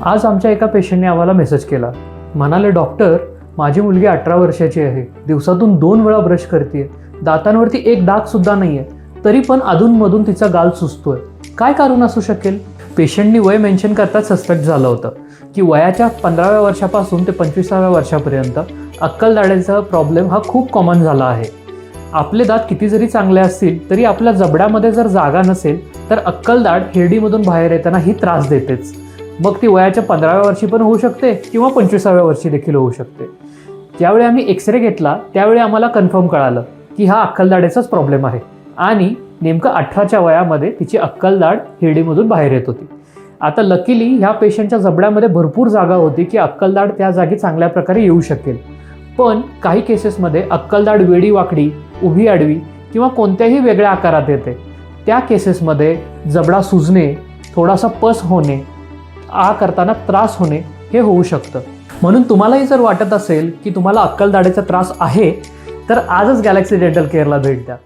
आज आमच्या एका पेशंटने आम्हाला मेसेज केला. म्हणाले, डॉक्टर, माझी मुलगी 18 वर्षाची आहे, दिवसातून 2 वेळा ब्रश करते, दातांवरती एक डाग सुद्धा नाही आहे, तरी पण अधूनमधून तिचा गाल सुजतोय, काय कारण असू शकेल? पेशंटनी वय मेन्शन करताच सस्पेक्ट झालं होतं की वयाच्या 15व्या वर्षापासून ते 25व्या वर्षापर्यंत अक्कलदाढेचा प्रॉब्लेम हा खूप कॉमन झाला आहे. आपले दात किती जरी चांगले असतील तरी आपल्या जबड्यामध्ये जर जागा नसेल तर अक्कलदाढ हिरडीमधून बाहेर येताना ही त्रास देतेच. मग ती वयाच्या 15व्या वर्षी पण होऊ शकते किंवा 25व्या वर्षी देखील होऊ शकते. ज्यावेळी आम्ही एक्सरे घेतला त्यावेळी आम्हाला कन्फर्म कळालं की हा अक्कलदाढेचाच प्रॉब्लेम आहे आणि नेमकं 18च्या वयामध्ये तिची अक्कलदाढ हिरडीमधून बाहेर येत होती. आता लकीली ह्या पेशंटच्या जबड्यामध्ये भरपूर जागा होती की अक्कलदाढ त्या जागी चांगल्या प्रकारे येऊ शकेल. पण काही केसेसमध्ये अक्कलदाढ वेडी वाकडी, उभी आडवी किंवा कोणत्याही वेगळ्या आकारात येते. त्या केसेसमध्ये जबडा सुजणे, थोडासा पस होणे, आ करताना त्रास होणे हे होऊ शकतं. म्हणून तुम्हालाही जर वाटत असेल की तुम्हाला अक्कलदाढेचा त्रास आहे तर आजच गॅलेक्सी डेंटल केअरला भेट द्या.